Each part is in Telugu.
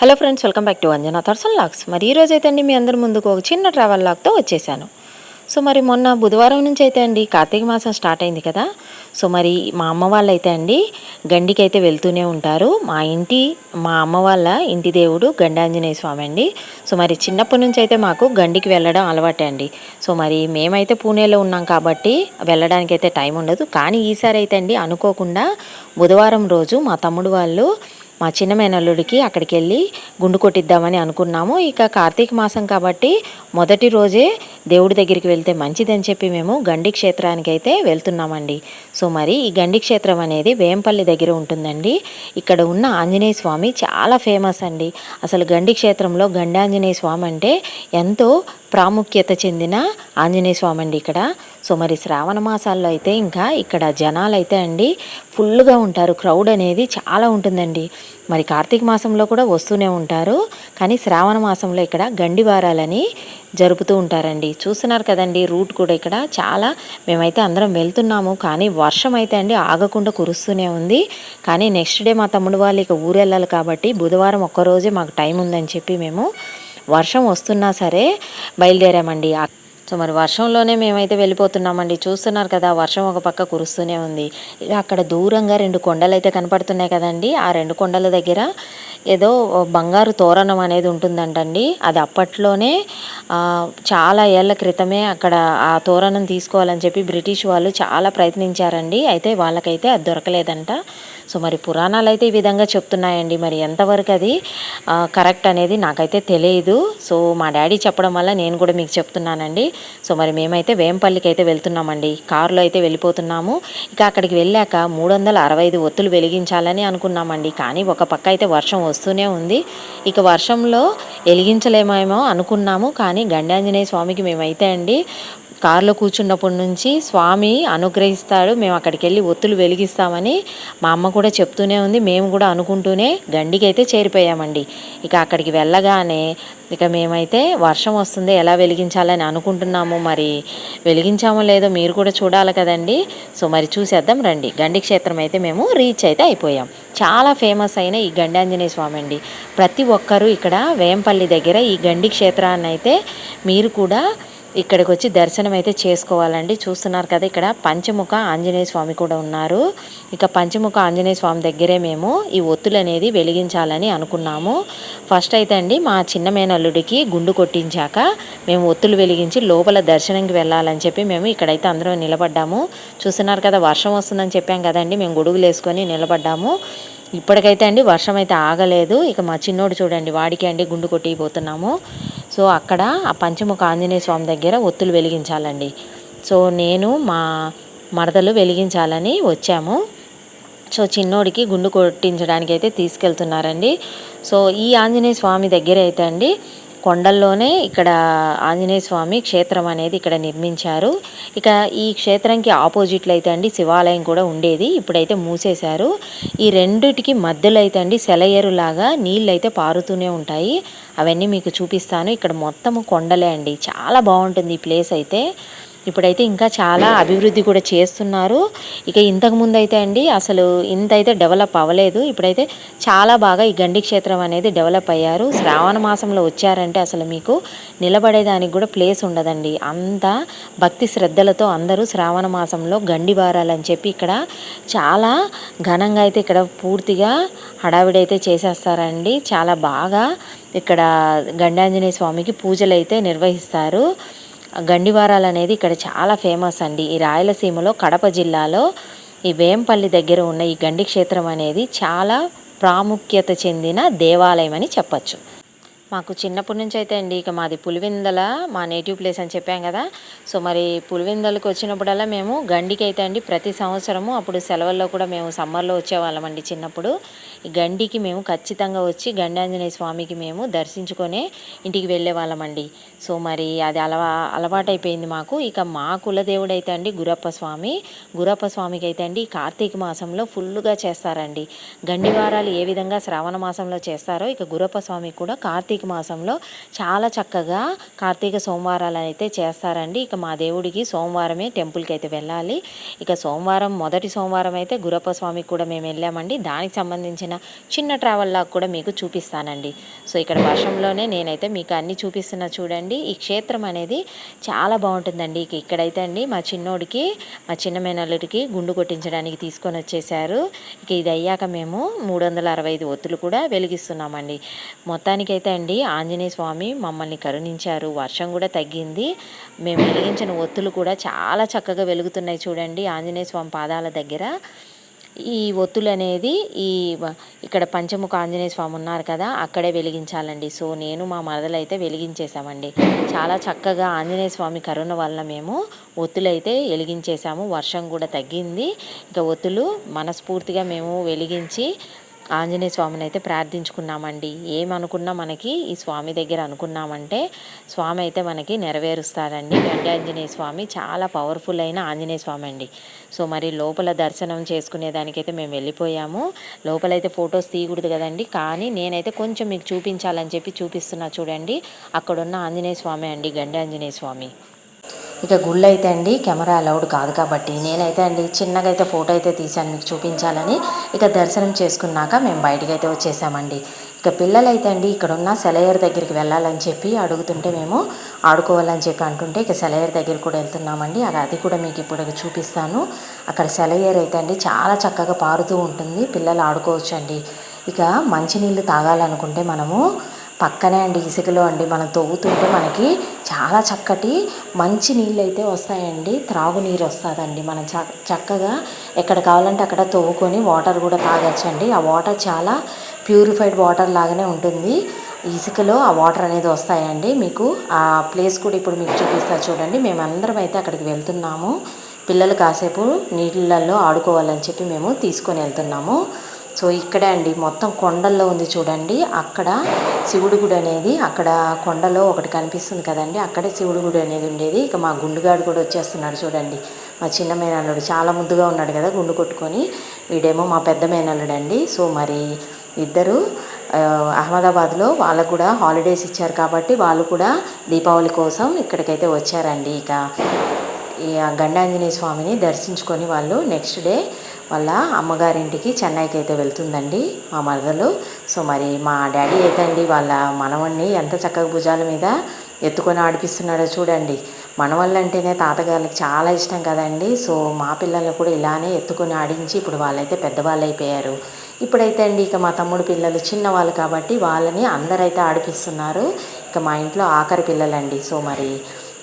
Hello friends, welcome back to Anjana thoughts and logs. మరి ఈ రోజు అయితే అండి మీ అందరి ముందుకు ఒక చిన్న ట్రావెల్ లాగ్తో వచ్చేసాను. సో మరి మొన్న బుధవారం నుంచి అయితే అండి కార్తీక మాసం స్టార్ట్ అయింది కదా. సో మరి మా అమ్మ వాళ్ళు అయితే అండి గండికి అయితే వెళ్తూనే ఉంటారు. మా అమ్మ వాళ్ళ ఇంటి దేవుడు గండాంజనేయ స్వామి అండి. సో మరి చిన్నప్పటి నుంచి అయితే మాకు గండికి వెళ్ళడం అలవాటే అండి. సో మరి మేమైతే పూణేలో ఉన్నాం కాబట్టి వెళ్ళడానికి అయితే టైం ఉండదు. కానీ ఈసారి అయితే అండి అనుకోకుండా బుధవారం రోజు మా తమ్ముడు వాళ్ళు మా చిన్న మేనల్లుడికి అక్కడికి వెళ్ళి గుండు కొట్టిద్దామని అనుకున్నాము. ఇక కార్తీక మాసం కాబట్టి మొదటి రోజే దేవుడి దగ్గరికి వెళ్తే మంచిదని చెప్పి మేము గండి క్షేత్రానికి అయితే వెళ్తున్నామండి. సో మరి ఈ గండి క్షేత్రం అనేది వేంపల్లి దగ్గర ఉంటుందండి. ఇక్కడ ఉన్న ఆంజనేయ స్వామి చాలా ఫేమస్ అండి. అసలు గండి క్షేత్రంలో గండాంజనేయ స్వామి అంటే ఎంతో ప్రాముఖ్యత చెందిన ఆంజనేయ స్వామి అండి ఇక్కడ. సో మరి శ్రావణ మాసాల్లో అయితే ఇంకా ఇక్కడ జనాలు అయితే అండి ఫుల్గా ఉంటారు. క్రౌడ్ అనేది చాలా ఉంటుందండి. మరి కార్తీక మాసంలో కూడా వస్తూనే ఉంటారు. కానీ శ్రావణ మాసంలో ఇక్కడ గండి వారాలని జరుపుతూ ఉంటారండి. చూస్తున్నారు కదండి రూట్ కూడా ఇక్కడ మేమైతే అందరం వెళ్తున్నాము. కానీ వర్షం అయితే అండి ఆగకుండా కురుస్తూనే ఉంది. కానీ నెక్స్ట్ డే మా తమ్ముడు వాళ్ళు ఇక ఊరు వెళ్ళాలి కాబట్టి బుధవారం ఒక్కరోజే మాకు టైం ఉందని చెప్పి మేము వర్షం వస్తున్నా సరే బయలుదేరామండి. సో మరి వర్షంలోనే మేమైతే వెళ్ళిపోతున్నామండి. చూస్తున్నారు కదా వర్షం ఒక పక్క కురుస్తూనే ఉంది. ఇక అక్కడ దూరంగా 2 కొండలు అయితే కనపడుతున్నాయి కదండి. ఆ 2 కొండల దగ్గర ఏదో బంగారు తోరణం అనేది ఉంటుందంటండి. అది అప్పట్లోనే చాలా ఏళ్ల క్రితమే అక్కడ ఆ తోరణం తీసుకోవాలని చెప్పి బ్రిటిష్ వాళ్ళు చాలా ప్రయత్నించారండి. అయితే వాళ్ళకైతే అది దొరకలేదంట. సో మరి పురాణాలు అయితే ఈ విధంగా చెప్తున్నాయండి. మరి ఎంతవరకు అది కరెక్ట్ అనేది నాకైతే తెలియదు. సో మా డాడీ చెప్పడం వల్ల నేను కూడా మీకు చెప్తున్నానండి. సో మరి మేమైతే వేంపల్లికి అయితే వెళ్తున్నామండి. కారులో అయితే వెళ్ళిపోతున్నాము. ఇక అక్కడికి వెళ్ళాక 365 ఒత్తులు వెలిగించాలని అనుకున్నామండి. కానీ ఒక పక్క అయితే వర్షం వస్తూనే ఉంది. ఇక వర్షంలో వెలిగించలేమేమో అనుకున్నాము. కానీ గండాంజనేయ స్వామికి మేమైతే అండి కారులో కూర్చున్నప్పటి నుంచి స్వామి అనుగ్రహిస్తాడు, మేము అక్కడికి వెళ్ళి ఒత్తులు వెలిగిస్తామని మా అమ్మ కూడా చెప్తూనే ఉంది. మేము కూడా అనుకుంటూనే గండికి అయితే చేరిపోయామండి. ఇక అక్కడికి వెళ్ళగానే ఇక మేమైతే వర్షం వస్తుంది ఎలా వెలిగించాలని అనుకుంటున్నాము. మరి వెలిగించామో లేదో మీరు కూడా చూడాలి కదండి. సో మరి చూసేద్దాం రండి. గండి క్షేత్రం అయితే మేము రీచ్ అయితే అయిపోయాం. చాలా ఫేమస్ అయిన ఈ గండాంజనేయ స్వామి అండి. ప్రతి ఒక్కరూ ఇక్కడ వేంపల్లి దగ్గర ఈ గండి క్షేత్రాన్ని అయితే మీరు కూడా ఇక్కడికి వచ్చి దర్శనం అయితే చేసుకోవాలండి. చూస్తున్నారు కదా ఇక్కడ పంచముఖ ఆంజనేయ స్వామి కూడా ఉన్నారు. ఇక పంచముఖ ఆంజనేయ స్వామి దగ్గరే మేము ఈ ఒత్తులు అనేది వెలిగించాలని అనుకున్నాము. ఫస్ట్ అయితే అండి మా చిన్న మేనల్లుడికి గుండు కొట్టించాక మేము ఒత్తులు వెలిగించి లోపల దర్శనంకి వెళ్ళాలని చెప్పి మేము ఇక్కడైతే అందరం నిలబడ్డాము. చూస్తున్నారు కదా వర్షం వస్తుందని చెప్పాం కదండి, మేము గొడుగులు వేసుకొని నిలబడ్డాము. ఇప్పటికైతే అండి వర్షం అయితే ఆగలేదు. ఇక మా చిన్నోడు చూడండి వాడికి అండి గుండు కొట్టిపోతున్నాము. సో అక్కడ ఆ పంచముఖ ఆంజనేయ స్వామి దగ్గర ఒత్తులు వెలిగించాలండి. సో నేను మా మరదలు వెలిగించాలని వచ్చాము. సో చిన్నోడికి గుండు కొట్టించడానికి అయితే తీసుకెళ్తున్నారండి. సో ఈ ఆంజనేయ స్వామి దగ్గర అయితే అండి కొండల్లోనే ఇక్కడ ఆంజనేయ స్వామి క్షేత్రం అనేది ఇక్కడ నిర్మించారు. ఇక ఈ క్షేత్రంకి ఆపోజిట్లో అయితే అండి శివాలయం కూడా ఉండేది, ఇప్పుడైతే మూసేశారు. ఈ రెండిటికి మధ్యలో అయితే అండి సెలయేరులాగా నీళ్ళు అయితే పారుతూనే ఉంటాయి. అవన్నీ మీకు చూపిస్తాను. ఇక్కడ మొత్తము కొండలే అండి. చాలా బాగుంటుంది ఈ ప్లేస్ అయితే. ఇప్పుడైతే ఇంకా చాలా అభివృద్ధి కూడా చేస్తున్నారు. ఇక ఇంతకుముందు అయితే అండి అసలు ఇంత అయితే డెవలప్ అవ్వలేదు. ఇప్పుడైతే చాలా బాగా ఈ గండి క్షేత్రం అనేది డెవలప్ అయ్యారు. శ్రావణ మాసంలో వచ్చారంటే అసలు మీకు నిలబడేదానికి కూడా ప్లేస్ ఉండదండి. అంత భక్తి శ్రద్ధలతో అందరూ శ్రావణ మాసంలో గండి వారాలని చెప్పి ఇక్కడ చాలా ఘనంగా అయితే ఇక్కడ పూర్తిగా హడావిడైతే చేసేస్తారండి. చాలా బాగా ఇక్కడ గండాంజనేయ స్వామికి పూజలు అయితే నిర్వహిస్తారు. గండివారాలు అనేది ఇక్కడ చాలా ఫేమస్ అండి. ఈ రాయలసీమలో కడప జిల్లాలో ఈ వేంపల్లి దగ్గర ఉన్న ఈ గండి క్షేత్రం అనేది చాలా ప్రాముఖ్యత చెందిన దేవాలయం అని చెప్పచ్చు. మాకు చిన్నప్పటి నుంచి అయితే అండి ఇక మాది పులివెందల మా నేటివ్ ప్లేస్ అని చెప్పాం కదా. సో మరి పులివెందలకు వచ్చినప్పుడల్లా మేము గండికి అయితే అండి ప్రతి సంవత్సరము అప్పుడు సెలవుల్లో కూడా మేము సమ్మర్లో వచ్చేవాళ్ళం అండి. చిన్నప్పుడు ఈ గండికి మేము ఖచ్చితంగా వచ్చి గండాంజనేయ స్వామికి మేము దర్శించుకొనే ఇంటికి వెళ్ళే వాళ్ళమండి. సో మరి అది అలవాటైపోయింది మాకు. ఇక మా కులదేవుడు అయితే అండి గురప్ప స్వామి. గురప్ప స్వామికి అయితే అండి కార్తీక మాసంలో ఫుల్గా చేస్తారండి. గండి వారాలు ఏ విధంగా శ్రావణ మాసంలో చేస్తారో ఇక గురప్ప స్వామికి కూడా కార్తీక మాసంలో చాలా చక్కగా కార్తీక సోమవారాలు అయితే చేస్తారండి. ఇక మా దేవుడికి సోమవారమే టెంపుల్కి అయితే వెళ్ళాలి. ఇక మొదటి సోమవారం అయితే గురప్ప స్వామికి కూడా మేము వెళ్ళామండి. దానికి సంబంధించిన సంబంధించిన చిన్న ట్రావెల్ లాగ్ కూడా మీకు చూపిస్తానండి. సో ఇక్కడ వర్షంలోనే నేనైతే మీకు అన్నీ చూపిస్తున్నా చూడండి. ఈ క్షేత్రం అనేది చాలా బాగుంటుందండి. ఇక్కడైతే అండి మా చిన్నోడికి మా చిన్న మేనల్లుడికి గుండు కొట్టించడానికి తీసుకొని వచ్చేసారు. ఇక ఇది అయ్యాక మేము 365 ఒత్తులు కూడా వెలిగిస్తున్నామండి. మొత్తానికైతే అండి ఆంజనేయ స్వామి మమ్మల్ని కరుణించారు. వర్షం కూడా తగ్గింది. మేము వెలిగించిన ఒత్తులు కూడా చాలా చక్కగా వెలుగుతున్నాయి చూడండి ఆంజనేయ స్వామి పాదాల దగ్గర. ఈ ఒత్తులు అనేది ఇక్కడ పంచముఖ ఆంజనేయ స్వామి ఉన్నారు కదా, అక్కడే వెలిగించాలండి. సో నేను మా మరదలైతే వెలిగించేసామండి. చాలా చక్కగా ఆంజనేయ స్వామి కరుణ వల్ల మేము ఒత్తులైతే వెలిగించేసాము. వర్షం కూడా తగ్గింది. ఇంకా ఒత్తులు మనస్ఫూర్తిగా మేము వెలిగించి ఆంజనేయ స్వామిని అయితే ప్రార్థించుకున్నామండి. ఏమనుకున్నా మనకి ఈ స్వామి దగ్గర అనుకున్నామంటే స్వామి అయితే మనకి నెరవేరుస్తాడండి. గండి ఆంజనేయ స్వామి చాలా పవర్ఫుల్ అయిన ఆంజనేయ స్వామి అండి. సో మరి లోపల దర్శనం చేసుకునేదానికైతే మేము వెళ్ళిపోయాము. లోపలైతే ఫొటోస్ తీయకూడదు కదండి, కానీ నేనైతే కొంచెం మీకు చూపించాలని చెప్పి చూపిస్తున్నా చూడండి. అక్కడున్న ఆంజనేయ స్వామి అండి, గండి ఆంజనేయ స్వామి. ఇక గుళ్ళు అయితే అండి కెమెరా అలౌడ్ కాదు కాబట్టి నేనైతే అండి చిన్నగా అయితే ఫోటో అయితే తీశాను మీకు చూపించాలని. ఇక దర్శనం చేసుకున్నాక మేము బయటికి అయితే వచ్చేసామండి. ఇక పిల్లలైతే అండి ఇక్కడ ఉన్న సెలయేరు దగ్గరికి వెళ్ళాలని చెప్పి అడుగుతుంటే మేము ఆడుకోవాలని చెప్పి అంటుంటే ఇక సెలయేరు దగ్గరికి కూడా వెళ్తున్నామండి. అది కూడా మీకు ఇప్పుడు చూపిస్తాను. అక్కడ సెలయేరు అయితే అండి చాలా చక్కగా పారుతూ ఉంటుంది, పిల్లలు ఆడుకోవచ్చు అండి. ఇక మంచినీళ్ళు తాగాలనుకుంటే మనము పక్కనే అండి ఇసుకలో అండి మనం తవ్వుతుంటే మనకి చాలా చక్కటి మంచి నీళ్ళు అయితే వస్తాయండి, త్రాగునీరు వస్తుందండి. మనం చక్కగా ఎక్కడ కావాలంటే అక్కడ తవ్వుకొని వాటర్ కూడా తాగొచ్చండి. ఆ వాటర్ చాలా ప్యూరిఫైడ్ వాటర్ లాగానే ఉంటుంది. ఇసుకలో ఆ వాటర్ అనేది వస్తాయండి. మీకు ఆ ప్లేస్ కూడా ఇప్పుడు మీకు చూపిస్తా చూడండి. మేమందరం అయితే అక్కడికి వెళ్తున్నాము. పిల్లలు కాసేపు నీళ్ళల్లో ఆడుకోవాలని చెప్పి మేము తీసుకొని వెళ్తున్నాము. సో ఇక్కడే అండి మొత్తం కొండల్లో ఉంది చూడండి. అక్కడ శివుడి గుడి అనేది అక్కడ కొండలో ఒకటి కనిపిస్తుంది కదండి, అక్కడే శివుడి గుడి అనేది ఉండేది. ఇక మా గుండుగాడు కూడా వచ్చేస్తున్నాడు చూడండి. మా చిన్న మేనల్లుడు చాలా ముద్దుగా ఉన్నాడు కదా గుండు కొట్టుకొని. వీడేమో మా పెద్ద మేనల్లుడు అండి. సో మరి ఇద్దరు అహ్మదాబాద్లో వాళ్ళకు కూడా హాలిడేస్ ఇచ్చారు కాబట్టి వాళ్ళు కూడా దీపావళి కోసం ఇక్కడికైతే వచ్చారండి. ఇక ఈ గండాంజనేయ స్వామిని దర్శించుకొని వాళ్ళు నెక్స్ట్ డే వాళ్ళ అమ్మగారింటికి చెన్నైకి అయితే వెళ్తుందండి మా మరదలు. సో మరి మా డాడీ అయితే అండి వాళ్ళ మనవణ్ణి ఎంత చక్కగా భుజాల మీద ఎత్తుకొని ఆడిపిస్తున్నాడో చూడండి. మనవళ్ళు అంటేనే తాతగారికి చాలా ఇష్టం కదండి. సో మా పిల్లల్ని కూడా ఇలానే ఎత్తుకొని ఆడించి ఇప్పుడు వాళ్ళైతే పెద్దవాళ్ళు అయిపోయారు. ఇప్పుడైతే అండి ఇక మా తమ్ముడు పిల్లలు చిన్నవాళ్ళు కాబట్టి వాళ్ళని అందరైతే ఆడిపిస్తున్నారు. ఇక మా ఇంట్లో ఆఖరి పిల్లలండి. సో మరి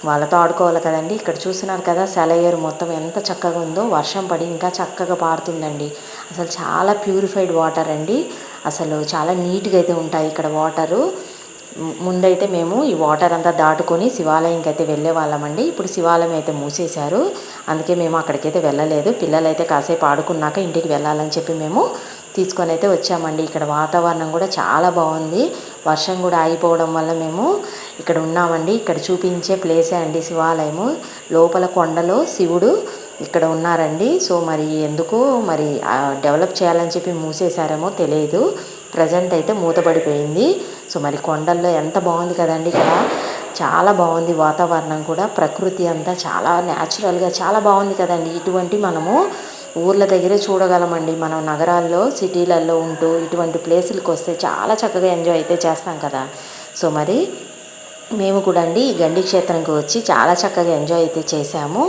వాళ్ళతో ఆడుకోవాలి కదండి. ఇక్కడ చూస్తున్నారు కదా సెలయేరు మొత్తం ఎంత చక్కగా ఉందో. వర్షం పడి ఇంకా చక్కగా పారుతుందండి. అసలు చాలా ప్యూరిఫైడ్ వాటర్ అండి. అసలు చాలా నీట్గా అయితే ఉంటాయి ఇక్కడ వాటరు. ముందైతే మేము ఈ వాటర్ అంతా దాటుకొని శివాలయంకి అయితే వెళ్ళే వాళ్ళమండి. ఇప్పుడు శివాలయం అయితే మూసేశారు, అందుకే మేము అక్కడికైతే వెళ్ళలేదు. పిల్లలైతే కాసేపు ఆడుకున్నాక ఇంటికి వెళ్ళాలని చెప్పి మేము తీసుకొని అయితే వచ్చామండి. ఇక్కడ వాతావరణం కూడా చాలా బాగుంది. వర్షం కూడా ఆగిపోవడం వల్ల మేము ఇక్కడ ఉన్నామండి. ఇక్కడ చూపించే ప్లేసే అండి శివాలయము. లోపల కొండలో శివుడు ఇక్కడ ఉన్నారండి. సో మరి ఎందుకో మరి డెవలప్ చేయాలని చెప్పి మూసేశారేమో తెలియదు. ప్రజెంట్ అయితే మూతపడిపోయింది. సో మరి కొండల్లో ఎంత బాగుంది కదండి. ఇక్కడ చాలా బాగుంది వాతావరణం కూడా, ప్రకృతి అంతా చాలా న్యాచురల్గా చాలా బాగుంది కదండి. ఇటువంటి మనము ఊర్ల దగ్గరే చూడగలమండి. మనం నగరాల్లో సిటీలలో ఉంటూ ఇటువంటి ప్లేసులకు వస్తే చాలా చక్కగా ఎంజాయ్ అయితే చేస్తాం కదా. సో మరి మేము కూడా అండి ఈ గండి క్షేత్రంకి వచ్చి చాలా చక్కగా ఎంజాయ్ అయితే చేసాము.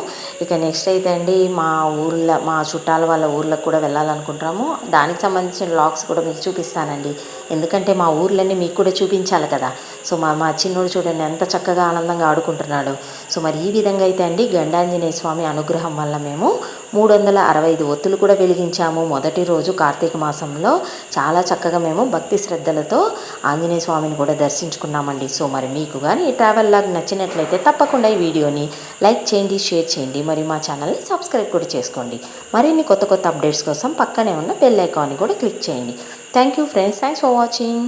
ఇక నెక్స్ట్ అయితే అండి మా ఊర్లో మా చుట్టాల వాళ్ళ ఊర్లకు కూడా వెళ్ళాలనుకుంటున్నాము. దానికి సంబంధించిన వ్లాగ్స్ కూడా మీకు చూపిస్తానండి, ఎందుకంటే మా ఊర్లన్నీ మీకు కూడా చూపించాలి కదా. సో మా చిన్నోడు చూడండి ఎంత చక్కగా ఆనందంగా ఆడుకుంటున్నాడు. సో మరి ఈ విధంగా అయితే అండి గండాంజనేయ స్వామి అనుగ్రహం వల్ల మేము 365 ఒత్తులు కూడా వెలిగించాము. మొదటి రోజు కార్తీక మాసంలో చాలా చక్కగా మేము భక్తి శ్రద్ధలతో ఆంజనేయ స్వామిని కూడా దర్శించుకున్నామండి. సో మరి మీకు కానీ ఈ ట్రావెల్ లాగ్ నచ్చినట్లయితే తప్పకుండా ఈ వీడియోని లైక్ చేయండి, షేర్ చేయండి, మరి మా ఛానల్ని సబ్స్క్రైబ్ కూడా చేసుకోండి. మరిన్ని కొత్త కొత్త అప్డేట్స్ కోసం పక్కనే ఉన్న బెల్ ఐకాన్ని కూడా క్లిక్ చేయండి. Thank you friends, thanks for watching.